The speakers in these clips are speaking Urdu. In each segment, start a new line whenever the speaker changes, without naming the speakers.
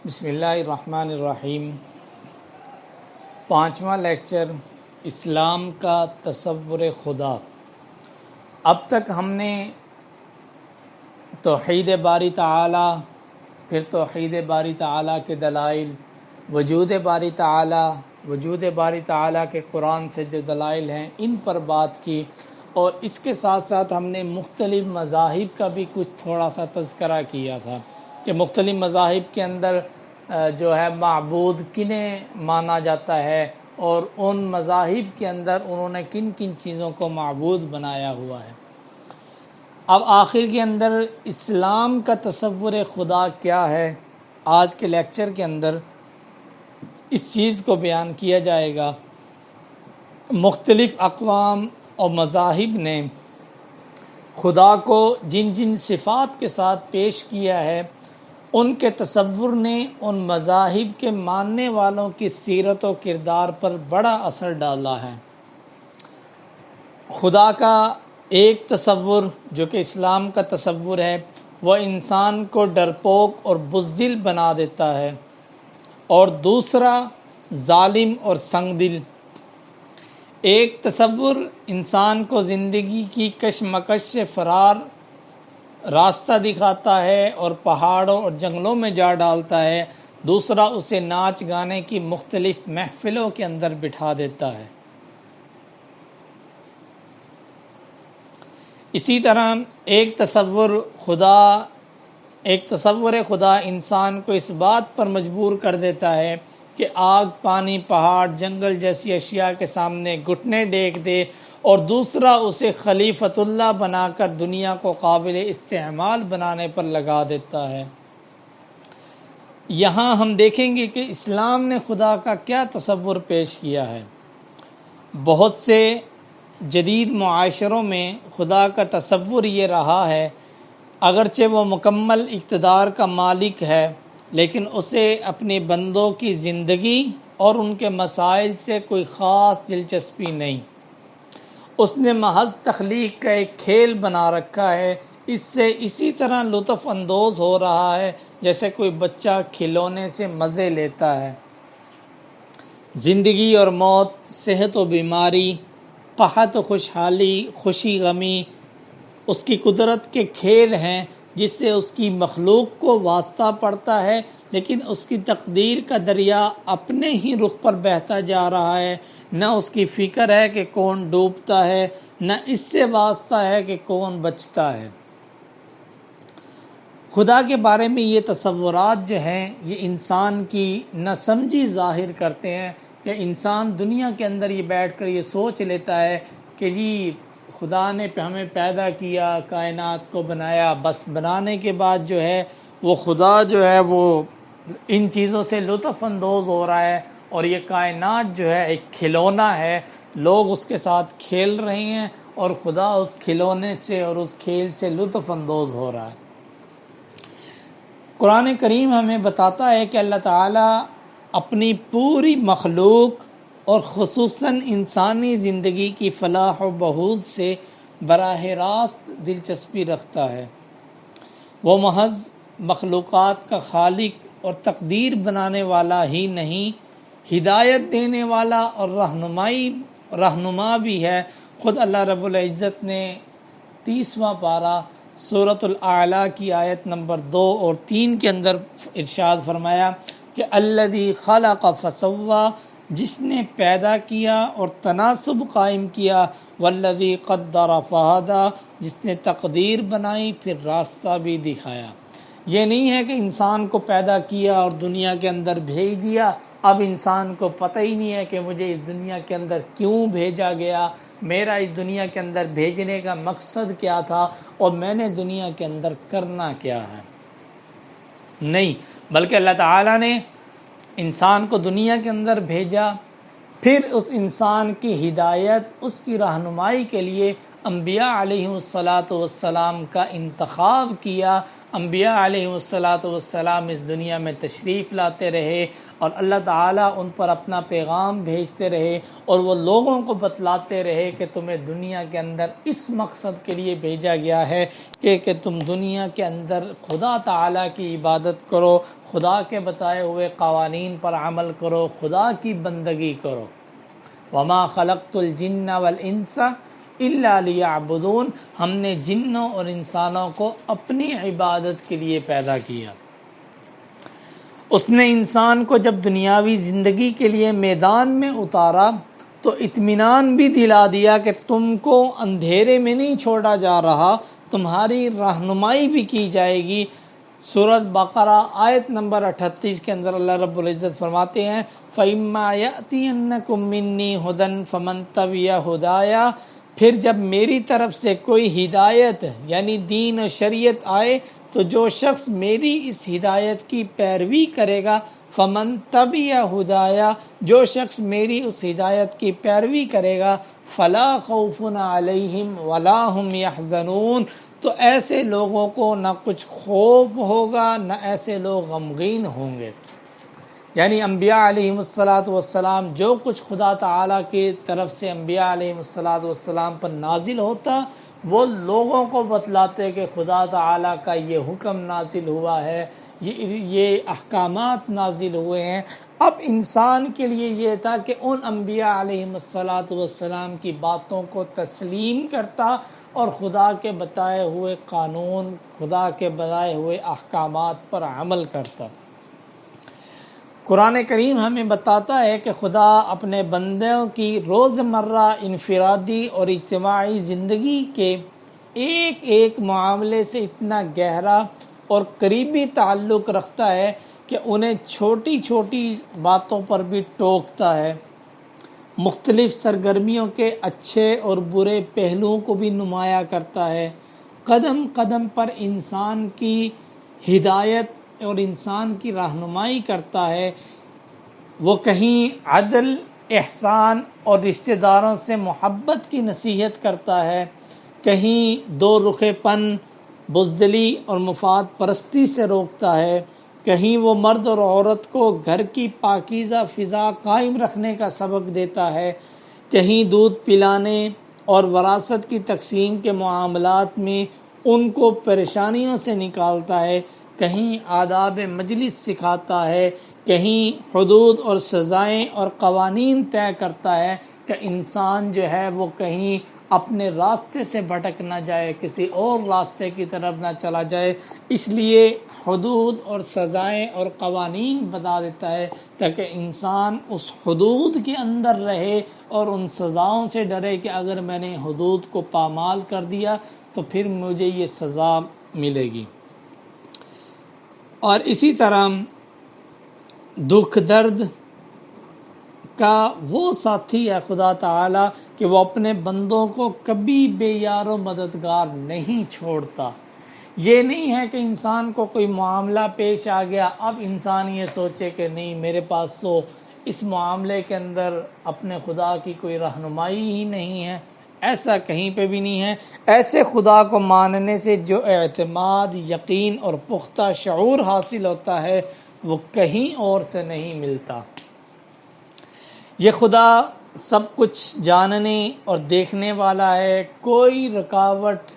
بسم اللہ الرحمن الرحیم۔ پانچواں لیکچر، اسلام کا تصور خدا۔ اب تک ہم نے توحید باری تعالی، پھر توحید باری تعالی کے دلائل، وجود باری تعالی کے قرآن سے جو دلائل ہیں ان پر بات کی، اور اس کے ساتھ ساتھ ہم نے مختلف مذاہب کا بھی کچھ تھوڑا سا تذکرہ کیا تھا کہ مختلف مذاہب کے اندر جو ہے معبود کنہیں مانا جاتا ہے، اور ان مذاہب کے اندر انہوں نے کن کن چیزوں کو معبود بنایا ہوا ہے۔ اب آخر کے اندر اسلام کا تصور خدا کیا ہے، آج کے لیکچر کے اندر اس چیز کو بیان کیا جائے گا۔ مختلف اقوام اور مذاہب نے خدا کو جن جن صفات کے ساتھ پیش کیا ہے، ان کے تصور نے ان مذاہب کے ماننے والوں کی سیرت و کردار پر بڑا اثر ڈالا ہے۔ خدا کا ایک تصور جو کہ اسلام کا تصور ہے، وہ انسان کو ڈرپوک اور بزدل بنا دیتا ہے، اور دوسرا ظالم اور سنگ دل۔ ایک تصور انسان کو زندگی کی کشمکش سے فرار راستہ دکھاتا ہے اور پہاڑوں اور جنگلوں میں جا ڈالتا ہے، دوسرا اسے ناچ گانے کی مختلف محفلوں کے اندر بٹھا دیتا ہے۔ اسی طرح ایک تصور خدا انسان کو اس بات پر مجبور کر دیتا ہے کہ آگ، پانی، پہاڑ، جنگل جیسی اشیاء کے سامنے گھٹنے ٹیک دے، اور دوسرا اسے خلیفۃ اللہ بنا کر دنیا کو قابل استعمال بنانے پر لگا دیتا ہے۔ یہاں ہم دیکھیں گے کہ اسلام نے خدا کا کیا تصور پیش کیا ہے۔ بہت سے جدید معاشروں میں خدا کا تصور یہ رہا ہے، اگرچہ وہ مکمل اقتدار کا مالک ہے، لیکن اسے اپنے بندوں کی زندگی اور ان کے مسائل سے کوئی خاص دلچسپی نہیں۔ اس نے محض تخلیق کا ایک کھیل بنا رکھا ہے، اس سے اسی طرح لطف اندوز ہو رہا ہے جیسے کوئی بچہ کھلونے سے مزے لیتا ہے۔ زندگی اور موت، صحت و بیماری، قحط و خوشحالی، خوشی غمی اس کی قدرت کے کھیل ہیں جس سے اس کی مخلوق کو واسطہ پڑتا ہے، لیکن اس کی تقدیر کا دریا اپنے ہی رخ پر بہتا جا رہا ہے۔ نہ اس کی فکر ہے کہ کون ڈوبتا ہے، نہ اس سے واسطہ ہے کہ کون بچتا ہے۔ خدا کے بارے میں یہ تصورات جو ہیں، یہ انسان کی نہ سمجھی ظاہر کرتے ہیں کہ انسان دنیا کے اندر یہ بیٹھ کر یہ سوچ لیتا ہے کہ جی خدا نے ہمیں پیدا کیا، کائنات کو بنایا، بس بنانے کے بعد جو ہے وہ خدا جو ہے وہ ان چیزوں سے لطف اندوز ہو رہا ہے، اور یہ کائنات جو ہے ایک کھلونا ہے، لوگ اس کے ساتھ کھیل رہے ہیں، اور خدا اس کھلونے سے اور اس کھیل سے لطف اندوز ہو رہا ہے۔ قرآن کریم ہمیں بتاتا ہے کہ اللہ تعالیٰ اپنی پوری مخلوق اور خصوصاً انسانی زندگی کی فلاح و بہبود سے براہ راست دلچسپی رکھتا ہے۔ وہ محض مخلوقات کا خالق اور تقدیر بنانے والا ہی نہیں، ہدایت دینے والا اور رہنما بھی ہے۔ خود اللہ رب العزت نے 30واں پارہ سورۃ الاعلیٰ کی آیت نمبر 2 اور 3 کے اندر ارشاد فرمایا کہ الذی خلق فسوی، جس نے پیدا کیا اور تناسب قائم کیا، والذی قدر فہدی، جس نے تقدیر بنائی پھر راستہ بھی دکھایا۔ یہ نہیں ہے کہ انسان کو پیدا کیا اور دنیا کے اندر بھیج دیا، اب انسان کو پتہ ہی نہیں ہے کہ مجھے اس دنیا کے اندر کیوں بھیجا گیا، میرا اس دنیا کے اندر بھیجنے کا مقصد کیا تھا، اور میں نے دنیا کے اندر کرنا کیا ہے۔ نہیں، بلکہ اللہ تعالیٰ نے انسان کو دنیا کے اندر بھیجا، پھر اس انسان کی ہدایت، اس کی رہنمائی کے لیے انبیاء علیہ الصلاۃ والسلام کا انتخاب کیا، انبیاء علیہ والسلام اس دنیا میں تشریف لاتے رہے اور اللہ تعالیٰ ان پر اپنا پیغام بھیجتے رہے اور وہ لوگوں کو بتلاتے رہے کہ تمہیں دنیا کے اندر اس مقصد کے لیے بھیجا گیا ہے کہ تم دنیا کے اندر خدا تعالیٰ کی عبادت کرو، خدا کے بتائے ہوئے قوانین پر عمل کرو، خدا کی بندگی کرو۔ وما خلقت الجن والانس الا لیعبدون، ہم نے جنوں اور انسانوں کو اپنی عبادت کے لیے پیدا کیا۔ اس نے انسان کو جب دنیاوی زندگی کے لیے میدان میں اتارا تو اطمینان بھی دلا دیا کہ تم کو اندھیرے میں نہیں چھوڑا جا رہا، تمہاری رہنمائی بھی کی جائے گی۔ سورۃ بقرہ آیت نمبر 38 کے اندر اللہ رب العزت فرماتے ہیں فَإِمَّا يَأْتِيَنَّكُم مِّنِّي هُدًى فَمَن تَبِعَ هُدَايَ، پھر جب میری طرف سے کوئی ہدایت یعنی دین و شریعت آئے تو جو شخص میری اس ہدایت کی پیروی کرے گا، فمن تبع ہدایا، جو شخص میری اس ہدایت کی پیروی کرے گا، فلا خوف علیہم ولا ہم یحزنون، تو ایسے لوگوں کو نہ کچھ خوف ہوگا نہ ایسے لوگ غمگین ہوں گے۔ یعنی انبیاء علیہم والسلام جو کچھ خدا تعالیٰ کی طرف سے انبیاء علیہم والسلام پر نازل ہوتا وہ لوگوں کو بتلاتے کہ خدا تعالیٰ کا یہ حکم نازل ہوا ہے، یہ احکامات نازل ہوئے ہیں۔ اب انسان کے لیے یہ تھا کہ ان انبیاء علیہم والسلام کی باتوں کو تسلیم کرتا اور خدا کے بتائے ہوئے قانون، خدا کے بتائے ہوئے احکامات پر عمل کرتا۔ قرآن کریم ہمیں بتاتا ہے کہ خدا اپنے بندوں کی روزمرہ انفرادی اور اجتماعی زندگی کے ایک ایک معاملے سے اتنا گہرا اور قریبی تعلق رکھتا ہے کہ انہیں چھوٹی چھوٹی باتوں پر بھی ٹوکتا ہے، مختلف سرگرمیوں کے اچھے اور برے پہلوؤں کو بھی نمایاں کرتا ہے، قدم قدم پر انسان کی ہدایت اور انسان کی رہنمائی کرتا ہے۔ وہ کہیں عدل، احسان اور رشتہ داروں سے محبت کی نصیحت کرتا ہے، کہیں دو رخے پن، بزدلی اور مفاد پرستی سے روکتا ہے، کہیں وہ مرد اور عورت کو گھر کی پاکیزہ فضا قائم رکھنے کا سبق دیتا ہے، کہیں دودھ پلانے اور وراثت کی تقسیم کے معاملات میں ان کو پریشانیوں سے نکالتا ہے، کہیں آداب مجلس سکھاتا ہے، کہیں حدود اور سزائیں اور قوانین طے کرتا ہے کہ انسان جو ہے وہ کہیں اپنے راستے سے بھٹک نہ جائے، کسی اور راستے کی طرف نہ چلا جائے، اس لیے حدود اور سزائیں اور قوانین بتا دیتا ہے تاکہ انسان اس حدود کے اندر رہے اور ان سزاؤں سے ڈرے کہ اگر میں نے حدود کو پامال کر دیا تو پھر مجھے یہ سزا ملے گی۔ اور اسی طرح دکھ درد کا وہ ساتھی ہے خدا تعالیٰ کہ وہ اپنے بندوں کو کبھی بے یار و مددگار نہیں چھوڑتا۔ یہ نہیں ہے کہ انسان کو کوئی معاملہ پیش آ گیا اب انسان یہ سوچے کہ نہیں میرے پاس تو اس معاملے کے اندر اپنے خدا کی کوئی رہنمائی ہی نہیں ہے، ایسا کہیں پہ بھی نہیں ہے۔ ایسے خدا کو ماننے سے جو اعتماد، یقین اور پختہ شعور حاصل ہوتا ہے وہ کہیں اور سے نہیں ملتا۔ یہ خدا سب کچھ جاننے اور دیکھنے والا ہے، کوئی رکاوٹ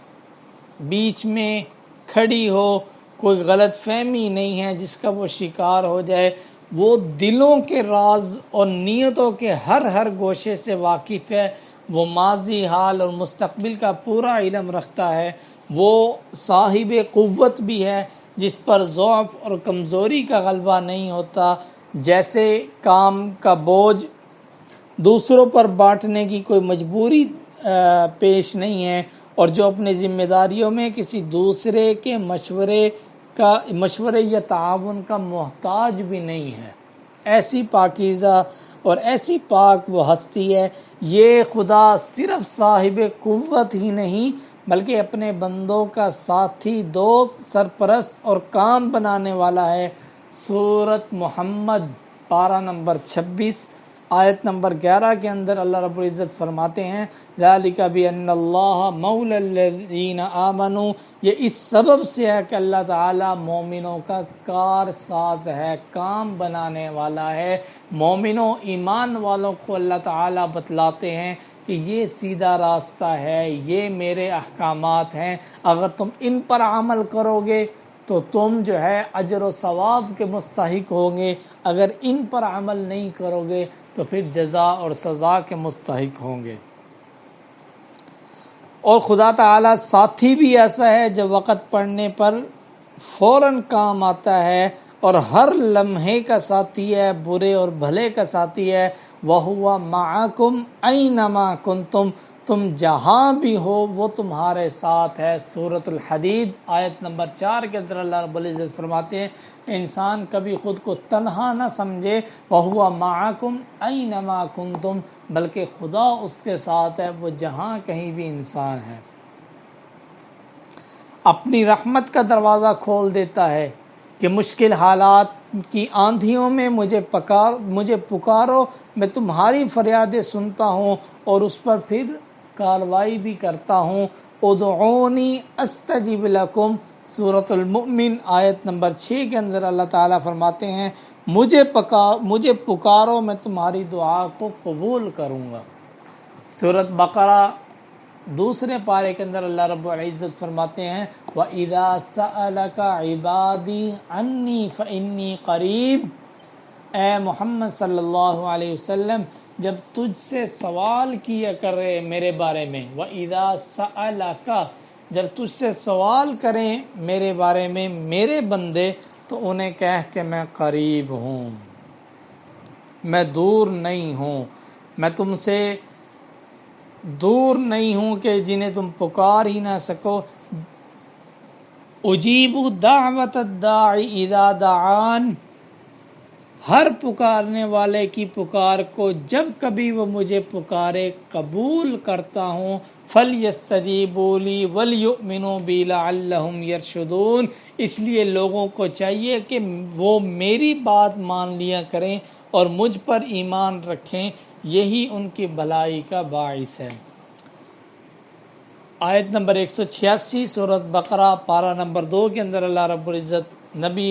بیچ میں کھڑی ہو، کوئی غلط فہمی نہیں ہے جس کا وہ شکار ہو جائے۔ وہ دلوں کے راز اور نیتوں کے ہر گوشے سے واقف ہے، وہ ماضی، حال اور مستقبل کا پورا علم رکھتا ہے، وہ صاحب قوت بھی ہے جس پر ضعف اور کمزوری کا غلبہ نہیں ہوتا، جیسے کام کا بوجھ دوسروں پر بانٹنے کی کوئی مجبوری پیش نہیں ہے، اور جو اپنے ذمہ داریوں میں کسی دوسرے کے مشورے یا تعاون کا محتاج بھی نہیں ہے۔ ایسی پاکیزہ اور ایسی پاک وہ ہستی ہے۔ یہ خدا صرف صاحب قوت ہی نہیں بلکہ اپنے بندوں کا ساتھی، دوست، سرپرست اور کام بنانے والا ہے۔ سورۃ محمد پارہ نمبر 26 آیت نمبر 11 کے اندر اللہ رب العزت فرماتے ہیں ذالک بان اللہ مولی الذین آمنوا، یہ اس سبب سے ہے کہ اللہ تعالیٰ مومنوں کا کار ساز ہے، کام بنانے والا ہے۔ مومنوں ایمان والوں کو اللہ تعالیٰ بتلاتے ہیں کہ یہ سیدھا راستہ ہے، یہ میرے احکامات ہیں، اگر تم ان پر عمل کرو گے تو تم جو ہے اجر و ثواب کے مستحق ہوں گے، اگر ان پر عمل نہیں کرو گے تو پھر جزا اور سزا کے مستحق ہوں گے۔ اور خدا تعالیٰ ساتھی بھی ایسا ہے جو وقت پڑنے پر فوراً کام آتا ہے اور ہر لمحے کا ساتھی ہے، برے اور بھلے کا ساتھی ہے۔ وَهُوَ مَعَكُمْ أَيْنَمَا كُنْتُمْ، تم جہاں بھی ہو وہ تمہارے ساتھ ہے۔ سورۃ الحدید آیت نمبر 4 کے اندر اللہ رب العزت فرماتے ہیں کہ انسان کبھی خود کو تنہا نہ سمجھے، وَهُوَ مَعَكُمْ أَيْنَمَا كُنْتُمْ، بلکہ خدا اس کے ساتھ ہے، وہ جہاں کہیں بھی انسان ہے۔ اپنی رحمت کا دروازہ کھول دیتا ہے کہ مشکل حالات کی آندھیوں میں مجھے پکارو، میں تمہاری فریادیں سنتا ہوں اور اس پر پھر کارروائی بھی کرتا ہوں۔ ادعونی استجب لکم، سورۃ المؤمن آیت نمبر 6 کے اندر اللہ تعالیٰ فرماتے ہیں مجھے پکارو، میں تمہاری دعا کو قبول کروں گا۔ سورۃ بقرہ دوسرے پارے کے اندر اللہ رب العزت فرماتے ہیں وَإِذَا سَأَلَكَ عِبَادِي عَنِّي فَإِنِّي قَرِيب، اے محمد صلی اللہ علیہ وسلم جب تجھ سے سوال کیا کرے میرے بارے میں، وَإِذَا سَأَلَكَ، جب تجھ سے سوال کریں میرے بارے میں میرے بندے تو انہیں کہہ کہ میں قریب ہوں، میں دور نہیں ہوں، میں تم سے دور نہیں ہوں کہ جنہیں تم پکار ہی نہ سکو۔ اجیب دعوت الداعی اذا دعان، ہر پکارنے والے کی پکار کو جب کبھی وہ مجھے پکارے قبول کرتا ہوں۔ فَلْيَسْتَجِيبُوا لِي وَلْيُؤْمِنُوا بِي لَعَلَّهُمْ يَرْشُدُونَ، اس لیے لوگوں کو چاہیے کہ وہ میری بات مان لیا کریں اور مجھ پر ایمان رکھیں، یہی ان کی بھلائی کا باعث ہے۔ آیت نمبر 186 سورۃ بقرہ پارہ نمبر 2 کے اندر اللہ رب العزت نبی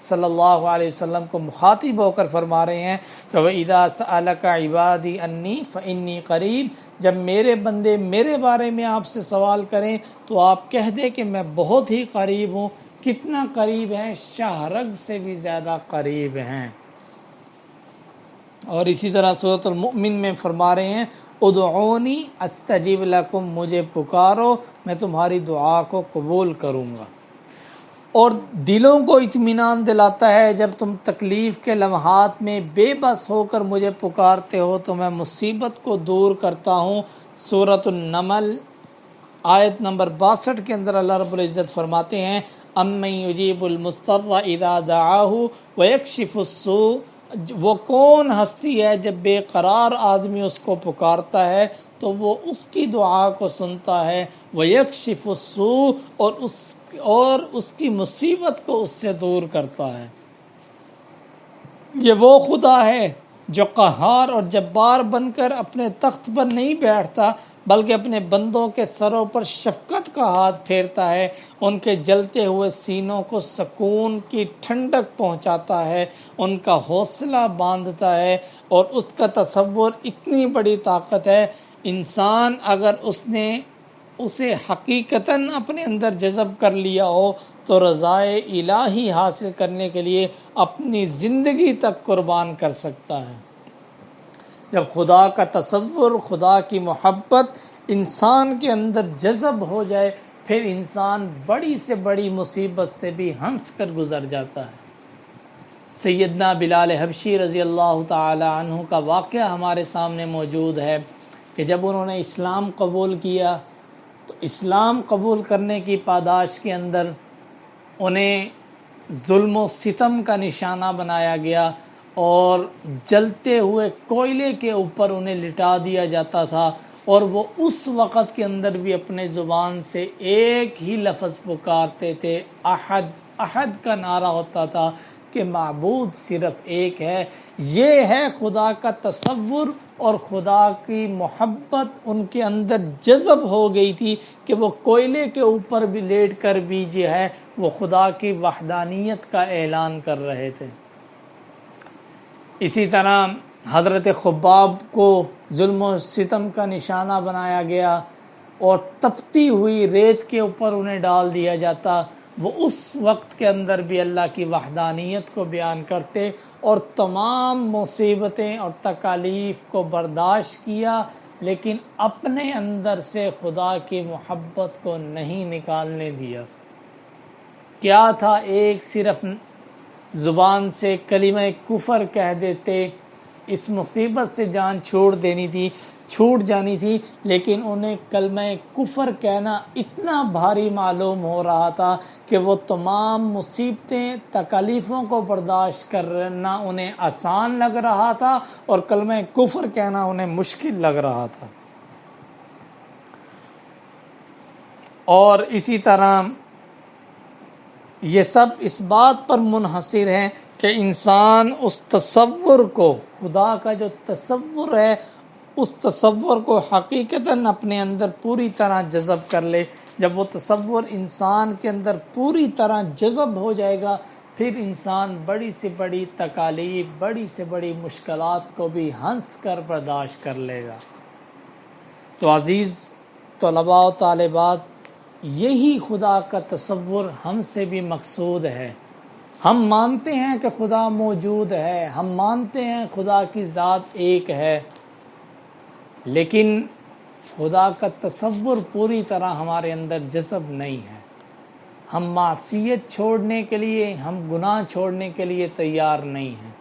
صلی اللہ علیہ وسلم کو مخاطب ہو کر فرما رہے ہیں کہ وَإِذَا سَأَلَكَ عِبَادِي عَنِّي فَإِنِّي قَرِيب، جب میرے بندے میرے بارے میں آپ سے سوال کریں تو آپ کہہ دیں کہ میں بہت ہی قریب ہوں۔ کتنا قریب ہیں؟ شہرگ سے بھی زیادہ قریب ہیں۔ اور اسی طرح سورۃ المؤمن میں فرما رہے ہیں ادعونی استجب لکم، مجھے پکارو میں تمہاری دعا کو قبول کروں گا۔ اور دلوں کو اطمینان دلاتا ہے جب تم تکلیف کے لمحات میں بے بس ہو کر مجھے پکارتے ہو تو میں مصیبت کو دور کرتا ہوں۔ سورۃ النمل آیت نمبر 62 کے اندر اللہ رب العزت فرماتے ہیں امن یجیب المضطر اذا دعاہ ویکشف السوء، وہ کون ہستی ہے جب بے قرار آدمی اس کو پکارتا ہے تو وہ اس کی دعا کو سنتا ہے، ویکشف السوء، اور اس کی مصیبت کو اس سے دور کرتا ہے۔ یہ وہ خدا ہے جو قہار اور جبار بن کر اپنے تخت پر نہیں بیٹھتا بلکہ اپنے بندوں کے سروں پر شفقت کا ہاتھ پھیرتا ہے، ان کے جلتے ہوئے سینوں کو سکون کی ٹھنڈک پہنچاتا ہے، ان کا حوصلہ باندھتا ہے، اور اس کا تصور اتنی بڑی طاقت ہے انسان اگر اس نے اسے حقیقتاً اپنے اندر جذب کر لیا ہو تو رضائے الہی حاصل کرنے کے لیے اپنی زندگی تک قربان کر سکتا ہے۔ جب خدا کا تصور، خدا کی محبت انسان کے اندر جذب ہو جائے پھر انسان بڑی سے بڑی مصیبت سے بھی ہنس کر گزر جاتا ہے۔ سیدنا بلال حبشی رضی اللہ تعالی عنہ کا واقعہ ہمارے سامنے موجود ہے کہ جب انہوں نے اسلام قبول کیا تو اسلام قبول کرنے کی پاداش کے اندر انہیں ظلم و ستم کا نشانہ بنایا گیا اور جلتے ہوئے کوئلے کے اوپر انہیں لٹا دیا جاتا تھا، اور وہ اس وقت کے اندر بھی اپنے زبان سے ایک ہی لفظ پکارتے تھے، احد، احد کا نعرہ ہوتا تھا کہ معبود صرف ایک ہے۔ یہ ہے خدا کا تصور، اور خدا کی محبت ان کے اندر جذب ہو گئی تھی کہ وہ کوئلے کے اوپر بھی لیٹ کر بھی جو ہے وہ خدا کی وحدانیت کا اعلان کر رہے تھے۔ اسی طرح حضرت خباب کو ظلم و ستم کا نشانہ بنایا گیا اور تپتی ہوئی ریت کے اوپر انہیں ڈال دیا جاتا، وہ اس وقت کے اندر بھی اللہ کی وحدانیت کو بیان کرتے اور تمام مصیبتیں اور تکالیف کو برداشت کیا، لیکن اپنے اندر سے خدا کی محبت کو نہیں نکالنے دیا۔ کیا تھا، ایک صرف زبان سے کلمہ کفر کہہ دیتے، اس مصیبت سے جان چھوٹ جانی تھی، لیکن انہیں کلمہ کفر کہنا اتنا بھاری معلوم ہو رہا تھا کہ وہ تمام مصیبتیں تکالیفوں کو برداشت کرنا انہیں آسان لگ رہا تھا اور کلمہ کفر کہنا انہیں مشکل لگ رہا تھا۔ اور اسی طرح یہ سب اس بات پر منحصر ہے کہ انسان اس تصور کو، خدا کا جو تصور ہے، اس تصور کو حقیقتاً اپنے اندر پوری طرح جذب کر لے۔ جب وہ تصور انسان کے اندر پوری طرح جذب ہو جائے گا، پھر انسان بڑی سے بڑی تکالیف، بڑی سے بڑی مشکلات کو بھی ہنس کر برداشت کر لے گا۔ تو عزیز طلباء و طالبات، یہی خدا کا تصور ہم سے بھی مقصود ہے۔ ہم مانتے ہیں کہ خدا موجود ہے، ہم مانتے ہیں خدا کی ذات ایک ہے، لیکن خدا کا تصور پوری طرح ہمارے اندر جذب نہیں ہے۔ ہم معصیت چھوڑنے کے لیے، ہم گناہ چھوڑنے کے لیے تیار نہیں ہیں،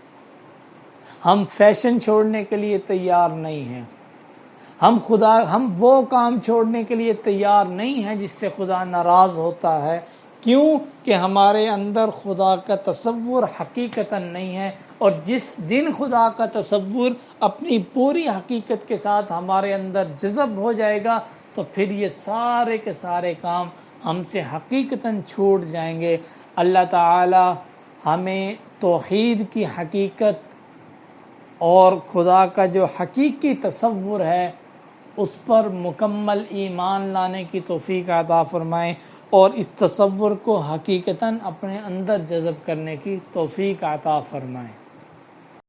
ہم فیشن چھوڑنے کے لیے تیار نہیں ہیں، ہم وہ کام چھوڑنے کے لیے تیار نہیں ہیں جس سے خدا ناراض ہوتا ہے۔ کیوں کہ ہمارے اندر خدا کا تصور حقیقتاً نہیں ہے، اور جس دن خدا کا تصور اپنی پوری حقیقت کے ساتھ ہمارے اندر جذب ہو جائے گا، تو پھر یہ سارے کے سارے کام ہم سے حقیقتاً چھوٹ جائیں گے۔ اللہ تعالی ہمیں توحید کی حقیقت اور خدا کا جو حقیقی تصور ہے اس پر مکمل ایمان لانے کی توفیق عطا فرمائیں، اور اس تصور کو حقیقتاً اپنے اندر جذب کرنے کی توفیق عطا فرمائیں۔